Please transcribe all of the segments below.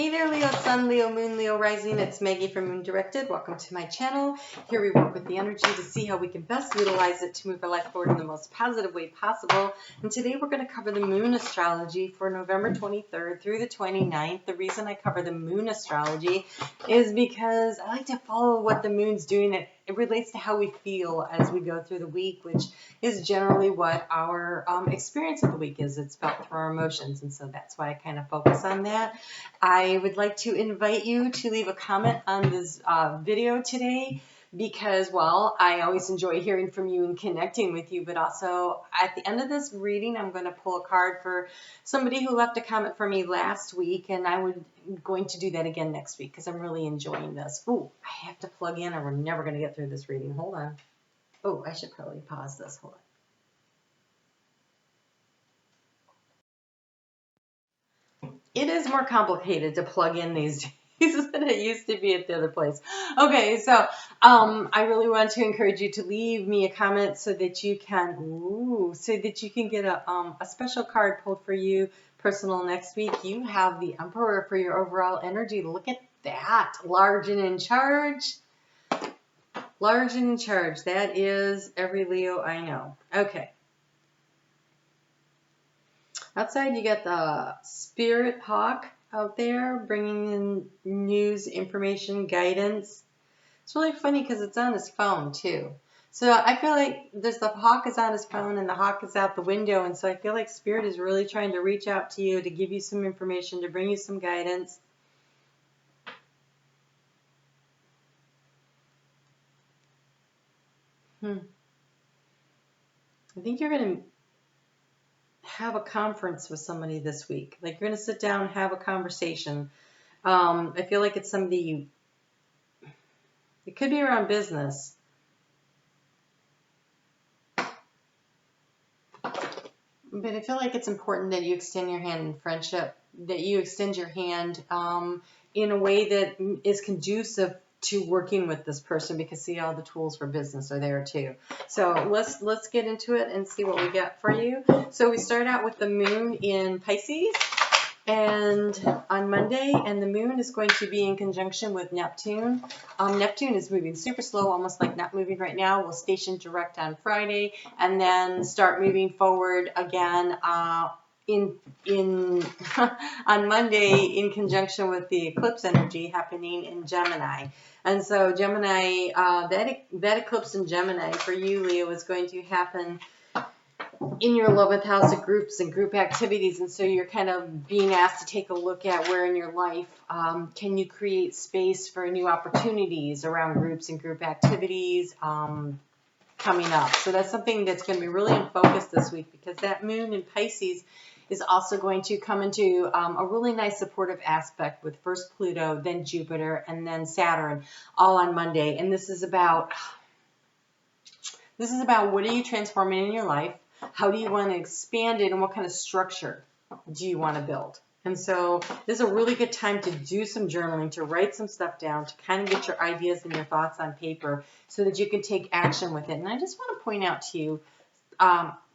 Hey there, Leo Sun, Leo Moon, Leo Rising. It's Maggie from Moon Directed. Welcome to my channel. Here we work with the energy to see how we can best utilize it to move our life forward in the most positive way possible. And today we're going to cover the Moon Astrology for November 23rd through the 29th. The reason I cover the Moon Astrology is because I like to follow what the Moon's doing. It relates to how we feel as we go through the week, which is generally what our experience of the week is. It's felt through our emotions, and so that's why I kind of focus on that. I would like to invite you to leave a comment on this video today because, well, I always enjoy hearing from you and connecting with you, but also at the end of this reading, I'm going to pull a card for somebody who left a comment for me last week, and I'm going to do that again next week because I'm really enjoying this. Oh, I have to plug in or we're never going to get through this reading. Hold on. Oh, I should probably pause this. Hold on. It is more complicated to plug in these days than it used to be at the other place. Okay, so I really want to encourage you to leave me a comment so that you can get a special card pulled for you, personal, next week. You have the Emperor for your overall energy. Look at that, large and in charge. Large and in charge. That is every Leo I know. Okay. Outside, you got the Spirit Hawk out there bringing in news, information, guidance. It's really funny because it's on his phone too. So I feel like the hawk is on his phone and the hawk is out the window. And so I feel like Spirit is really trying to reach out to you to give you some information, to bring you some guidance. I think you're going to have a conference with somebody this week. Like you're going to sit down and have a conversation. I feel like it's somebody it could be around business. But I feel like it's important that you extend your hand in friendship, that you extend your hand in a way that is conducive to working with this person, because see, all the tools for business are there too. So let's get into it and see what we got for you. So we start out with the moon in Pisces and on Monday, and the moon is going to be in conjunction with Neptune. Neptune is moving super slow, almost like not moving right now. We'll station direct on Friday and then start moving forward again on Monday in conjunction with the eclipse energy happening in Gemini. And so Gemini, that eclipse in Gemini for you, Leo, is going to happen in your 11th house of groups and group activities. And so you're kind of being asked to take a look at where in your life can you create space for new opportunities around groups and group activities coming up. So that's something that's going to be really in focus this week, because that moon in Pisces is also going to come into a really nice supportive aspect with first Pluto, then Jupiter, and then Saturn, all on Monday. And this is about what are you transforming in your life? How do you want to expand it, and what kind of structure do you want to build? And so this is a really good time to do some journaling, to write some stuff down, to kind of get your ideas and your thoughts on paper so that you can take action with it. And I just want to point out to you,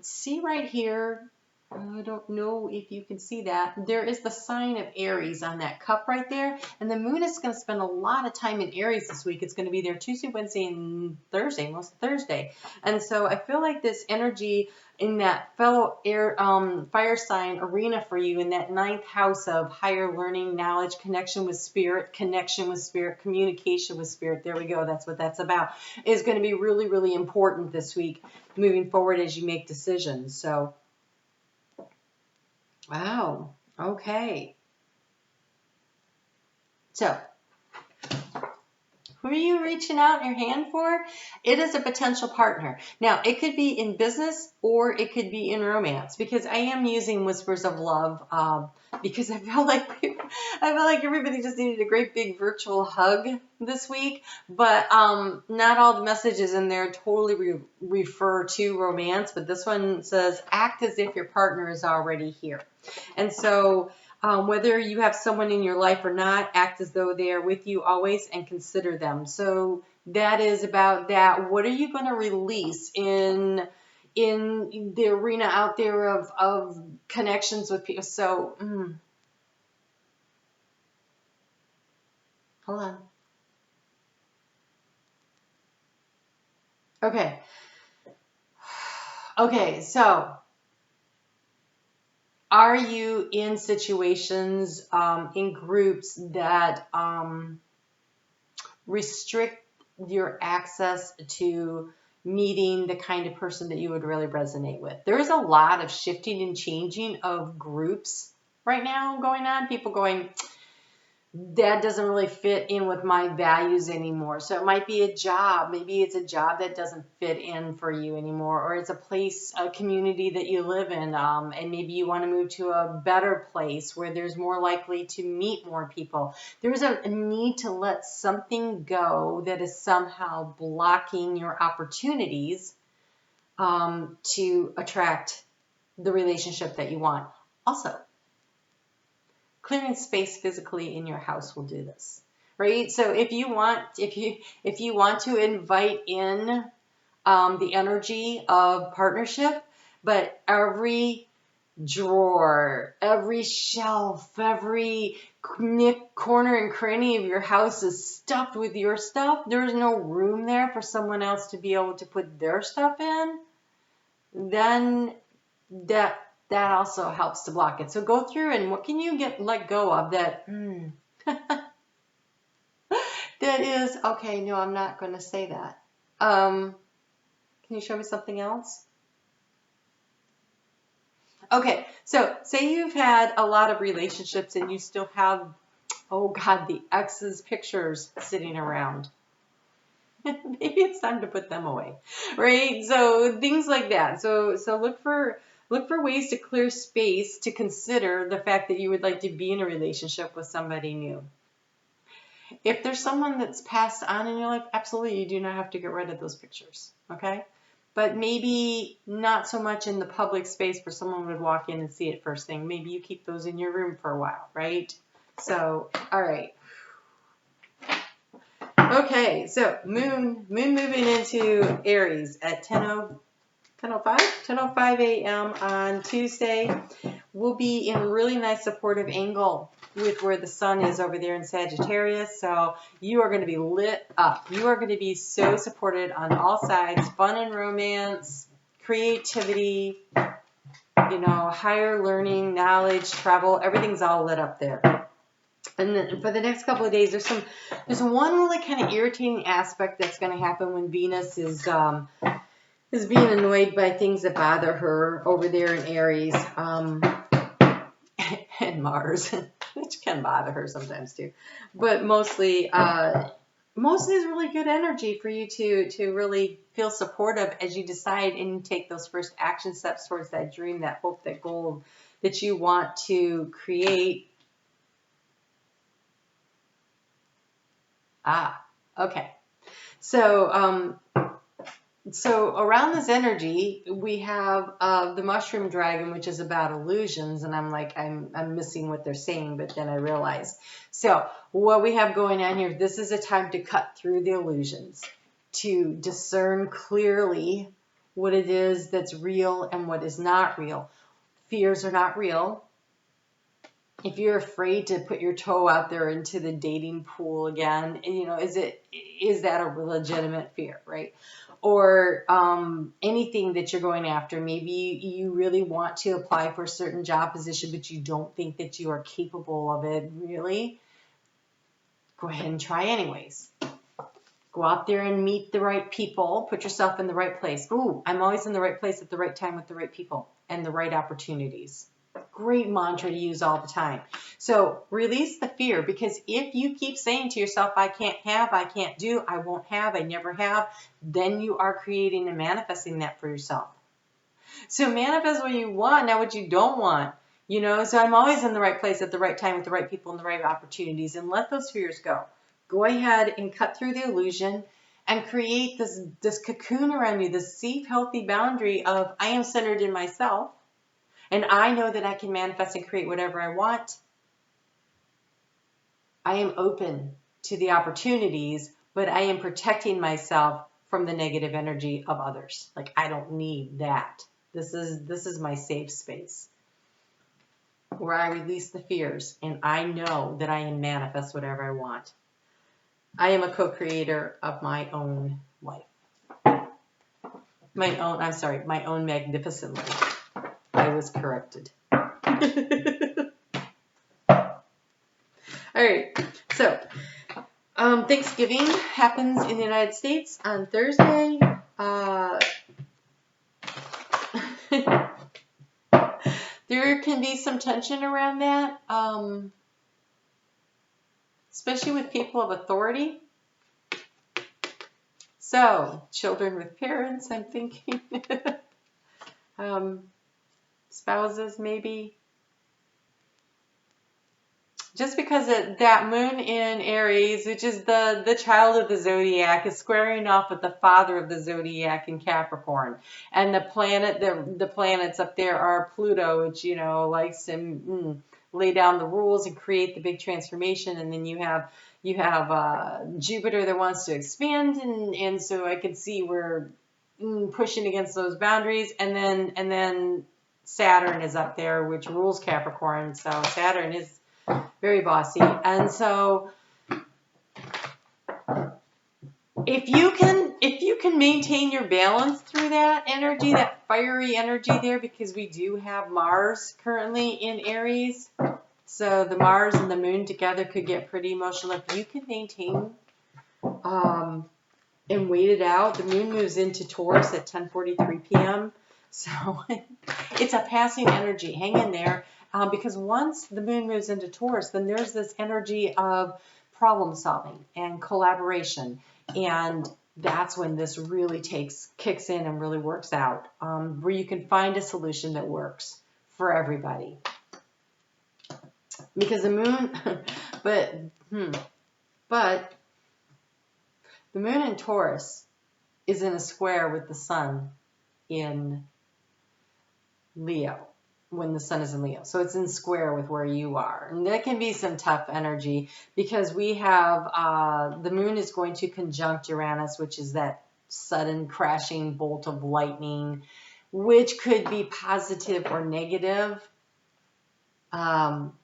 see right here, I don't know if you can see that. There is the sign of Aries on that cup right there. And the moon is going to spend a lot of time in Aries this week. It's going to be there Tuesday, Wednesday, and Thursday, most Thursday. And so I feel like this energy in that fellow air, fire sign arena for you, in that 9th house of higher learning, knowledge, connection with spirit, communication with spirit. There we go. That's what that's about. Is going to be really, really important this week moving forward as you make decisions. So, wow. Okay. So, who are you reaching out your hand for? It is a potential partner. Now, it could be in business or it could be in romance, because I am using Whispers of Love because I felt like everybody just needed a great big virtual hug this week. But not all the messages in there totally refer to romance. But this one says, act as if your partner is already here. And so whether you have someone in your life or not, act as though they are with you always and consider them. So that is about that. What are you going to release in the arena out there of connections with people? So Hold on. Okay. Okay, so are you in situations, in groups that restrict your access to meeting the kind of person that you would really resonate with? There's a lot of shifting and changing of groups right now going on. People going, that doesn't really fit in with my values anymore. So it might be a job. Maybe it's a job that doesn't fit in for you anymore, or it's a place, a community that you live in, and maybe you want to move to a better place where there's more likely to meet more people. There's a need to let something go that is somehow blocking your opportunities to attract the relationship that you want. Also, clearing space physically in your house will do this, right? So if you want to invite in the energy of partnership, but every drawer, every shelf, every nook, corner, and cranny of your house is stuffed with your stuff, there's no room there for someone else to be able to put their stuff in, then that also helps to block it. So go through and what can you let go of that that is, okay, no, I'm not going to say that. Can you show me something else? Okay, so say you've had a lot of relationships and you still have, oh God, the ex's pictures sitting around. Maybe it's time to put them away, right? So things like that. So look for ways to clear space to consider the fact that you would like to be in a relationship with somebody new. If there's someone that's passed on in your life, absolutely, you do not have to get rid of those pictures, okay? But maybe not so much in the public space where someone would walk in and see it first thing. Maybe you keep those in your room for a while, right? So, all right. Okay, so moon moving into Aries at 10:05 a.m. on Tuesday. We'll be in a really nice supportive angle with where the sun is over there in Sagittarius. So you are going to be lit up. You are going to be so supported on all sides. Fun and romance, creativity, higher learning, knowledge, travel. Everything's all lit up there. And then for the next couple of days, there's one really kind of irritating aspect that's going to happen when Venus is being annoyed by things that bother her over there in Aries, and Mars, which can bother her sometimes too. But mostly is really good energy for you to really feel supportive as you decide and take those first action steps towards that dream, that hope, that goal that you want to create. Okay. So around this energy, we have the mushroom dragon, which is about illusions, and I'm missing what they're saying, but then I realized. So what we have going on here, this is a time to cut through the illusions, to discern clearly what it is that's real and what is not real. Fears are not real. If you're afraid to put your toe out there into the dating pool again, is that a legitimate fear, right? Or anything that you're going after. Maybe you really want to apply for a certain job position, but you don't think that you are capable of it, really. Go ahead and try anyways. Go out there and meet the right people. Put yourself in the right place. Ooh, I'm always in the right place at the right time with the right people and the right opportunities. Great mantra to use all the time. So release the fear, because if you keep saying to yourself, I can't have, I can't do, I won't have, I never have, then you are creating and manifesting that for yourself. So manifest what you want, not what you don't want. So I'm always in the right place at the right time with the right people and the right opportunities, and let those fears go. Go ahead and cut through the illusion and create this cocoon around you, this safe, healthy boundary of I am centered in myself. And I know that I can manifest and create whatever I want. I am open to the opportunities, but I am protecting myself from the negative energy of others. I don't need that. This is my safe space where I release the fears and I know that I can manifest whatever I want. I am a co-creator of my own life. My own magnificent life. I was corrected. All right, so Thanksgiving happens in the United States on Thursday. There can be some tension around that, especially with people of authority. So, children with parents, I'm thinking. Spouses, maybe. Just because that moon in Aries, which is the child of the zodiac, is squaring off with the father of the zodiac in Capricorn. And the planets up there are Pluto, which, likes to lay down the rules and create the big transformation. And then you have Jupiter that wants to expand, and so I can see we're pushing against those boundaries. And then Saturn is up there, which rules Capricorn. So Saturn is very bossy. And so if you can maintain your balance through that energy, that fiery energy there, because we do have Mars currently in Aries. So the Mars and the moon together could get pretty emotional. If you can maintain and wait it out, the moon moves into Taurus at 10:43 p.m. So it's a passing energy. Hang in there. Because once the moon moves into Taurus, then there's this energy of problem solving and collaboration. And that's when this really kicks in and really works out, where you can find a solution that works for everybody. Because the moon, but the moon in Taurus is in a square with the sun in Leo, when the sun is in Leo. So it's in square with where you are. And that can be some tough energy, because we have the moon is going to conjunct Uranus, which is that sudden crashing bolt of lightning, which could be positive or negative.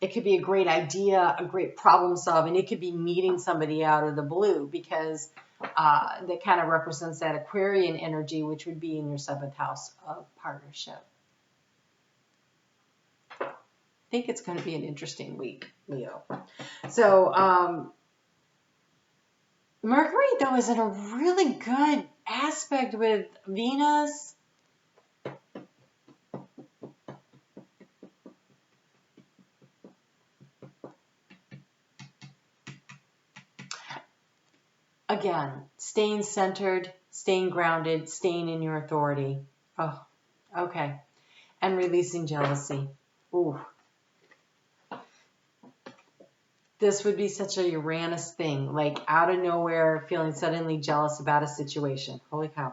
It could be a great idea, a great problem solving. It could be meeting somebody out of the blue, because that kind of represents that Aquarian energy, which would be in your 7th house of partnership. I think it's going to be an interesting week, Leo. So Mercury, though, is in a really good aspect with Venus. Again, staying centered, staying grounded, staying in your authority. Oh, okay. And releasing jealousy. Ooh. This would be such a Uranus thing, like out of nowhere, feeling suddenly jealous about a situation. Holy cow.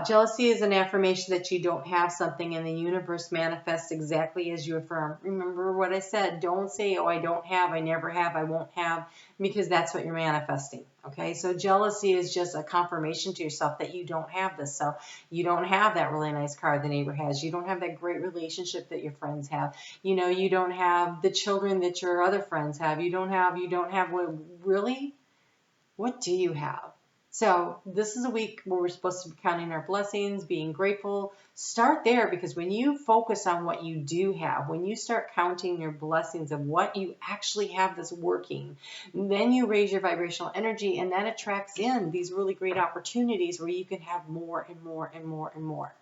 Jealousy is an affirmation that you don't have something, and the universe manifests exactly as you affirm. Remember what I said. Don't say, oh, I don't have, I never have, I won't have, because that's what you're manifesting. Okay, so jealousy is just a confirmation to yourself that you don't have this. So you don't have that really nice car the neighbor has. You don't have that great relationship that your friends have. You don't have the children that your other friends have. You don't have what do you have? So this is a week where we're supposed to be counting our blessings, being grateful. Start there, because when you focus on what you do have, when you start counting your blessings of what you actually have that's working, then you raise your vibrational energy, and that attracts in these really great opportunities where you can have more and more and more and more.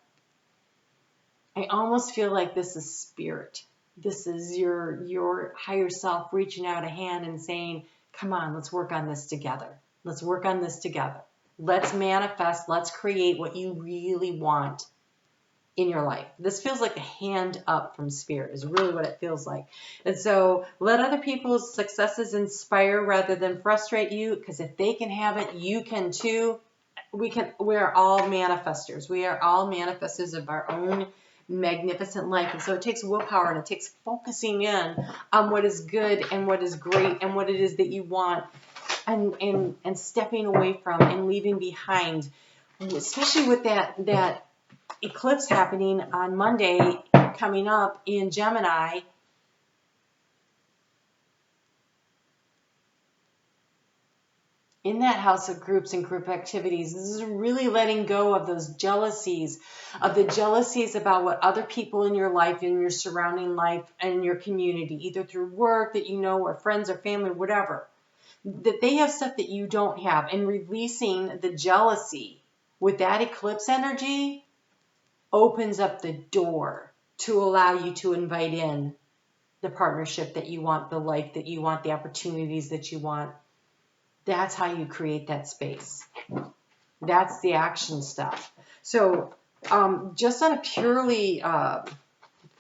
I almost feel like this is spirit. This is your higher self reaching out a hand and saying, come on, let's work on this together. Let's work on this together. Let's manifest. Let's create what you really want in your life. This feels like a hand up from spirit is really what it feels like. And so let other people's successes inspire rather than frustrate you, because if they can have it, you can too. We are all manifestors. We are all manifestors of our own magnificent life. And so it takes willpower, and it takes focusing in on what is good and what is great and what it is that you want, and stepping away from and leaving behind, especially with that eclipse happening on Monday coming up in Gemini. in that house of groups and group activities. This is really letting go of those jealousies, of the jealousies about what other people in your life, in your surrounding life, and your community, either through work that you know, or friends or family, whatever, that they have stuff that you don't have, and releasing the jealousy with that eclipse energy opens up the door to allow you to invite in the partnership that you want, the life that you want, the opportunities that you want. That's how you create that space. That's the action stuff. So just on a purely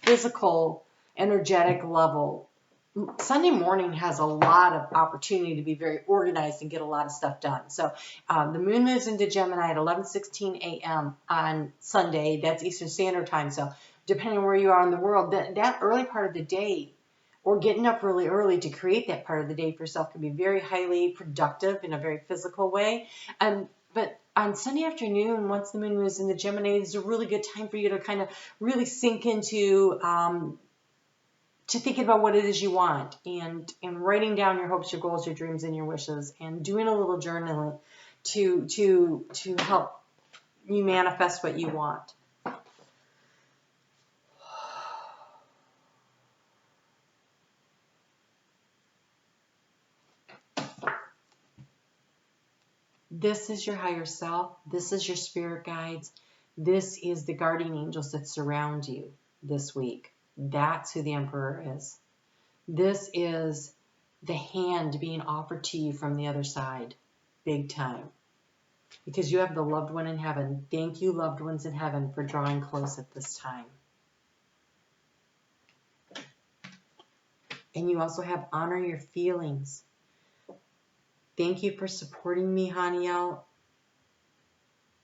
physical, energetic level, Sunday morning has a lot of opportunity to be very organized and get a lot of stuff done. So the moon moves into Gemini at 11:16 a.m. on Sunday. That's Eastern Standard Time. So depending on where you are in the world, that early part of the day, or getting up really early to create that part of the day for yourself, can be very highly productive in a very physical way. But on Sunday afternoon, once the moon moves into Gemini, it's a really good time for you to kind of really sink into to thinking about what it is you want, and writing down your hopes, your goals, your dreams, and your wishes, and doing a little journaling to help you manifest what you want. This is your higher self. This is your spirit guides. This is the guardian angels that surround you this week. That's who the Emperor is. This is the hand being offered to you from the other side, big time. Because you have the loved one in heaven. Thank you, loved ones in heaven, for drawing close at this time. And you also have honor your feelings. Thank you for supporting me, Haniel,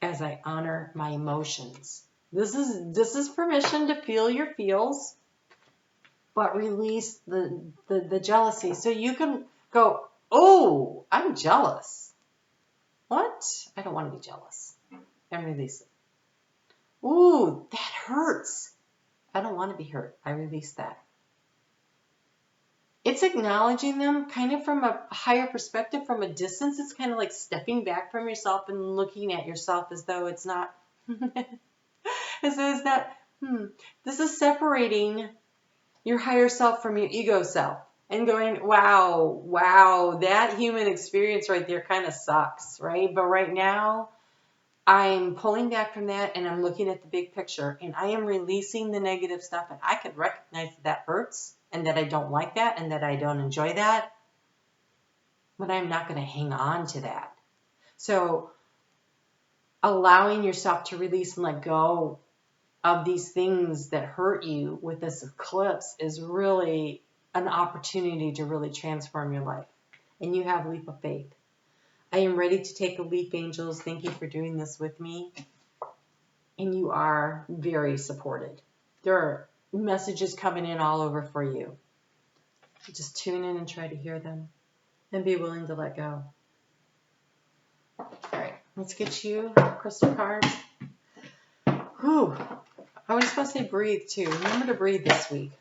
as I honor my emotions. This is permission to feel your feels, but release the jealousy. So you can go, oh, I'm jealous. What? I don't want to be jealous. And release it. Ooh, that hurts. I don't want to be hurt. I release that. It's acknowledging them kind of from a higher perspective, from a distance. It's kind of like stepping back from yourself and looking at yourself as though it's not, as though it's not, This is separating your higher self from your ego self and going, wow, that human experience right there kind of sucks, right? But right now, I'm pulling back from that and I'm looking at the big picture, and I am releasing the negative stuff, and I could recognize that hurts and that I don't like that and that I don't enjoy that, but I'm not going to hang on to that. So allowing yourself to release and let go of these things that hurt you with this eclipse is really an opportunity to really transform your life. And you have a leap of faith. I am ready to take a leap, angels. Thank you for doing this with me. And you are very supported. There are messages coming in all over for you. Just tune in and try to hear them and be willing to let go. All right, let's get you crystal cards. Whew. I was supposed to say breathe too. Remember to breathe this week.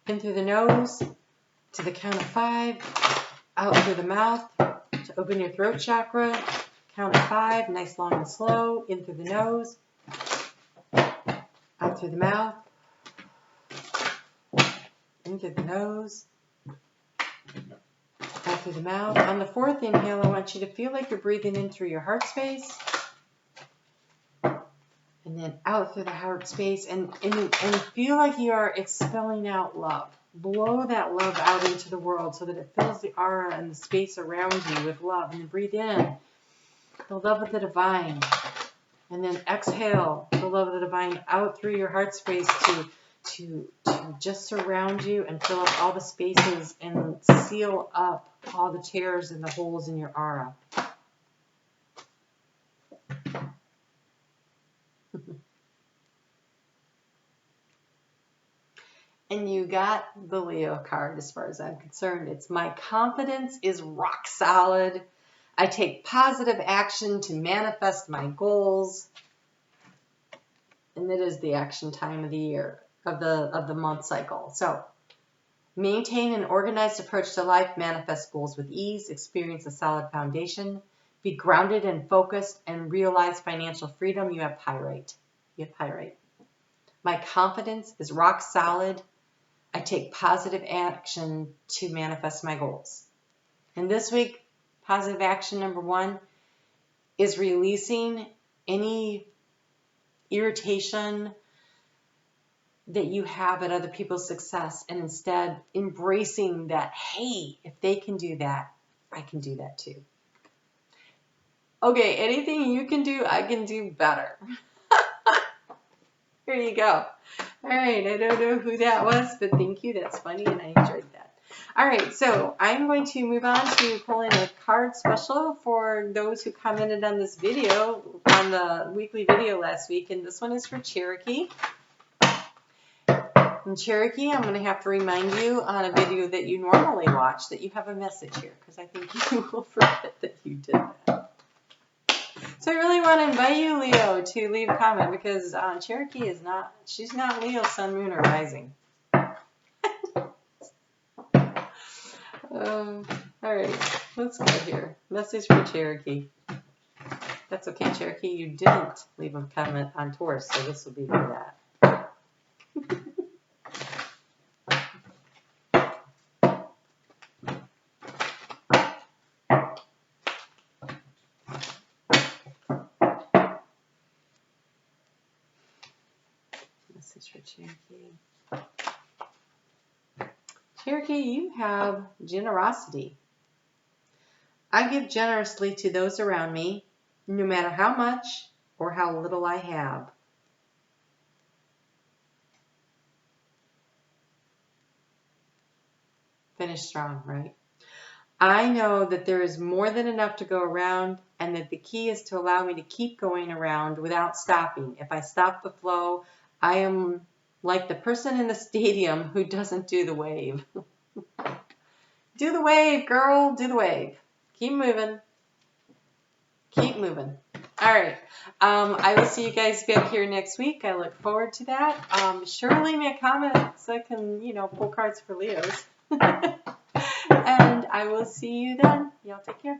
In through the nose to the count of 5. Out through the mouth to open your throat chakra. Count of 5. Nice, long, and slow. In through the nose. Out through the mouth. In through the nose. Out through the mouth. On the 4th inhale, I want you to feel like you're breathing in through your heart space. And then out through the heart space. And feel like you are expelling out love. Blow that love out into the world so that it fills the aura and the space around you with love. And then breathe in the love of the divine. And then exhale the love of the divine out through your heart space to just surround you and fill up all the spaces and seal up all the tears and the holes in your aura. And you got the Leo card as far as I'm concerned. It's my confidence is rock solid. I take positive action to manifest my goals. And it is the action time of the year, of the month cycle. So Maintain an organized approach to life, manifest goals with ease, experience a solid foundation, be grounded and focused, and realize financial freedom. You have pyrite. You have pyrite. My confidence is rock solid. I take positive action to manifest my goals. And this week, positive action number 1 is releasing any irritation that you have at other people's success, and instead embracing that, hey, if they can do that, I can do that too. Okay, anything you can do, I can do better. Here you go. All right, I don't know who that was, but thank you. That's funny, and I enjoyed that. All right, so I'm going to move on to pulling a card special for those who commented on this video, on the weekly video last week, and this one is for Cherokee. And Cherokee, I'm going to have to remind you on a video that you normally watch that you have a message here, because I think you will forget that you did that. So I really want to invite you, Leo, to leave a comment, because Cherokee is not, she's not Leo, Sun, Moon, or Rising. All right, let's go here. Message for Cherokee. That's okay, Cherokee. You didn't leave a comment on Taurus, so this will be for that. Message for Cherokee. Cherokee, you have generosity. I give generously to those around me, no matter how much or how little I have. Finish strong, right? I know that there is more than enough to go around, and that the key is to allow me to keep going around without stopping. If I stop the flow, I am like the person in the stadium who doesn't do the wave. Do the wave, girl. Do the wave. Keep moving. Keep moving. All right. I will see you guys back here next week. I look forward to that. Sure, leave me a comment so I can, pull cards for Leos. And I will see you then. Y'all take care.